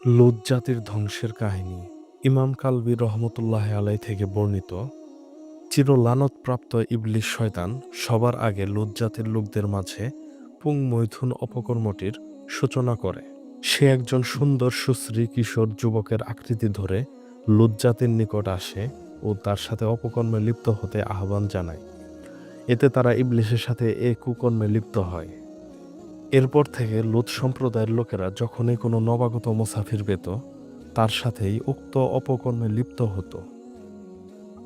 লূত জাতির ধ্বংসের কাহিনী। ইমাম কালবি রহমতুল্লাহ আলাই থেকে বর্ণিত, চিরলানতপ্রাপ্ত ইবলিস শয়তান সবার আগে লূত জাতির লোকদের মাঝে পুংমৈথুন অপকর্মটির সূচনা করে। সে একজন সুন্দর সুশ্রী কিশোর যুবকের আকৃতি ধরে লূত জাতির নিকট আসে ও তার সাথে অপকর্মে লিপ্ত হতে আহ্বান জানায়। এতে তারা ইবলিসের সাথে এ কুকর্মে লিপ্ত হয়। এরপর থেকে লূত সম্প্রদায়ের লোকেরা যখনই কোনো নবাগত মুসাফির পেত, তার সাথেই উক্ত অপকর্মে লিপ্ত হতো।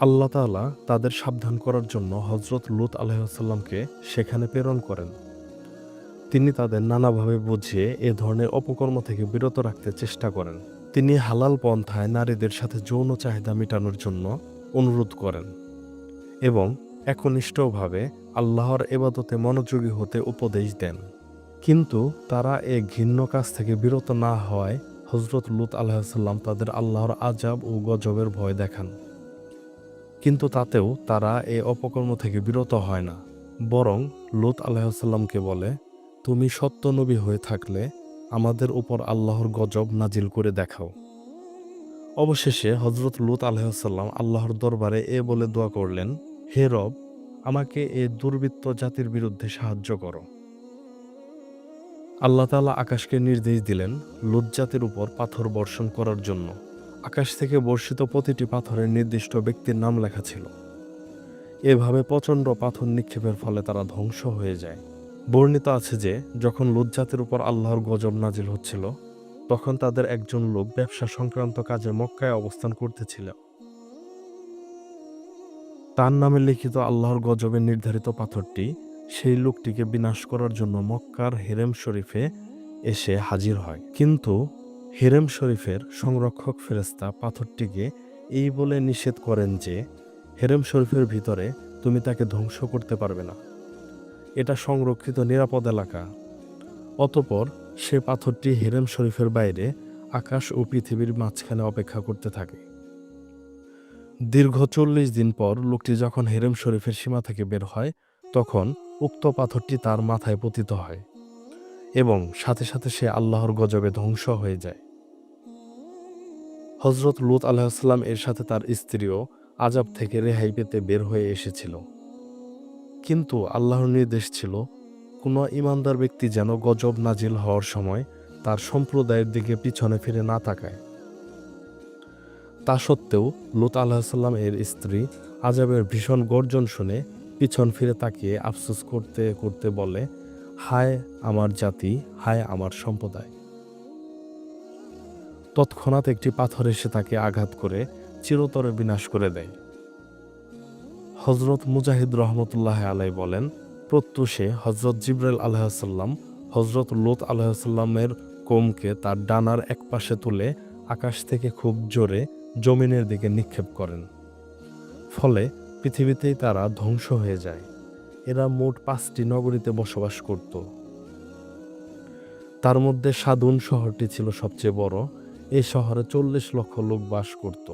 আল্লাহ তাআলা তাদের সাবধান করার জন্য হযরত লূত আলাইহিসসালামকে সেখানে প্রেরণ করেন। তিনি তাদের নানাভাবে বুঝিয়ে এ ধরনের অপকর্ম থেকে বিরত রাখতে চেষ্টা করেন। তিনি হালাল পন্থায় নারীদের সাথে যৌন চাহিদা মেটানোর জন্য অনুরোধ করেন এবং একনিষ্ঠভাবে আল্লাহর ইবাদতে মনোযোগী হতে উপদেশ দেন। কিন্তু তারা এ ঘৃণ্য কাজ থেকে বিরত না হওয়ায় হযরত লূত আলাইহিসসালাম তাদের আল্লাহর আযাব ও গজবের ভয় দেখান। কিন্তু তাতেও তারা এ অপকর্ম থেকে বিরত হয় না, বরং লূত আলাইহিসসালামকে বলে, তুমি সত্য নবী হয়ে থাকলে আমাদের উপর আল্লাহর গজব নাজিল করে দেখাও। অবশেষে হযরত লূত আলাইহিসসালাম আল্লাহর দরবারে এ বলে দোয়া করলেন, হে রব, আমাকে এ দুর্বৃত্ত জাতির বিরুদ্ধে সাহায্য করো। আল্লাহ তাআলা আকাশকে নির্দেশ দিলেন লূত জাতির উপর পাথর বর্ষণ করার জন্য। আকাশ থেকে বর্ষিত প্রতিটি পাথরের নির্দিষ্ট ব্যক্তির নাম লেখা ছিল। এভাবে প্রচণ্ড পাথর নিক্ষেপের ফলে তারা ধ্বংস হয়ে যায়। বর্ণিত আছে যে যখন লূত জাতির উপর আল্লাহর গজব নাজিল হচ্ছিল, তখন তাদের একজন লোক ব্যবসা সংক্রান্ত কাজে মক্কায় অবস্থান করতেছিল। তার নামে লিখিত আল্লাহর গজবের নির্ধারিত পাথরটি সেই লোকটিকে বিনাশ করার জন্য মক্কার হেরেম শরীফে এসে হাজির হয়। কিন্তু হেরেম শরীফের সংরক্ষক ফেরেশতা পাথরটিকে এই বলে নিষেধ করেন যে হেরেম শরীফের ভিতরে তুমি তাকে ধ্বংস করতে পারবে না, এটা সংরক্ষিত নিরাপদ এলাকা। অতঃপর সে পাথরটি হেরেম শরীফের বাইরে আকাশ ও পৃথিবীর মাঝখানে অপেক্ষা করতে থাকে। দীর্ঘ ৪০ দিন পর লোকটি যখন হেরেম শরীফের সীমা থেকে বের হয়, তখন উক্ত পাথরটি তার মাথায় পতিত হয় এবং সাথে সাথে সে আল্লাহর গজবে ধ্বংস হয়ে যায়। হযরত লূত আলাইহিসসালাম এর সাথে তার স্ত্রীও আযাব থেকে রেহাই পেতে বের হয়ে এসেছিল। কিন্তু আল্লাহর নির্দেশ ছিল কোনো ঈমানদার ব্যক্তি যেন গজব নাজিল হওয়ার সময় তার সম্প্রদায়ের দিকে পিছনে ফিরে না তাকায়। তা সত্ত্বেও লূত আলাইহিসসালাম এর স্ত্রী আযাবের ভীষণ গর্জন শুনে পিছন ফিরে তাকিয়ে আফসোস করতে করতে বলে, হায় আমার জাতি, হায় আমার সম্প্রদায়। তৎক্ষণাৎ একটি পাথর এসে তাকে আঘাত করে চিরতরে বিনাশ করে দেয়। হযরত মুজাহিদ রহমতুল্লাহ আলাই বলেন, প্রত্যুষে হযরত জিবরাইল আলাইহিসসালাম হযরত লূত আলাইহিসসালামের কওমকে তার ডানার একপাশে তুলে আকাশ থেকে খুব জোরে জমিনের দিকে নিক্ষেপ করেন। ফলে পৃথিবীতেই তারা ধ্বংস হয়ে যায়। এরা মোট ৫টি নগরীতে বসবাস করত। তার মধ্যে সাদুন শহরটি ছিল সবচেয়ে বড়। এই শহরে ৪০ লক্ষ লোক বাস করত।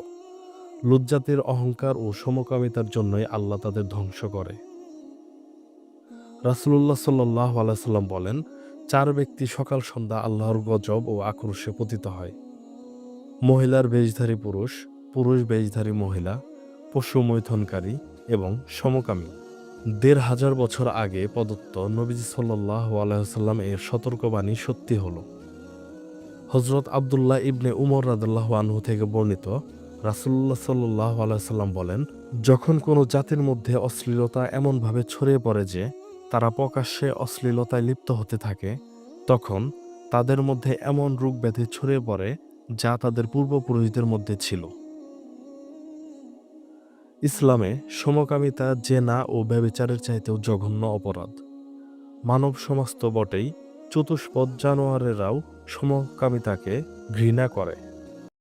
লূত জাতির অহংকার ও সমকামিতার জন্যই আল্লাহ তাদের ধ্বংস করে। রাসূলুল্লাহ সাল্লাল্লাহু আলাইহি ওয়াসাল্লাম বলেন, ৪ ব্যক্তি সকাল সন্ধ্যা আল্লাহর গজব ও আক্রোশে পতিত হয়। মহিলার বেশধারী পুরুষ, পুরুষ বেশধারী মহিলা, পশু মৈথুনকারী এবং সমকামী। ১৫০০ বছর আগে প্রদত্ত নবীজি সাল্লাল্লাহু আলাইহি ওয়াসাল্লাম এর সতর্কবাণী সত্যি হলো। হযরত আব্দুল্লাহ ইবনে উমর রাদিয়াল্লাহু আনহু থেকে বর্ণিত, রাসূলুল্লাহ সাল্লাল্লাহু আলাইহি ওয়াসাল্লাম বলেন, যখন কোনো জাতির মধ্যে অশ্লীলতা এমনভাবে ছড়িয়ে পড়ে যে তারা প্রকাশ্যে অশ্লীলতায় লিপ্ত হতে থাকে, তখন তাদের মধ্যে এমন রোগ ব্যাধি ছড়িয়ে পড়ে যা তাদের পূর্বপুরুষদের মধ্যে ছিল। ইসলামে সমকামিতা জেনা ও ব্যভিচারের চাইতেও জঘন্য অপরাধ। মানব সমাজ তো বটেই, চতুষ্পদ জানোয়ারেরাও সমকামিতাকে ঘৃণা করে।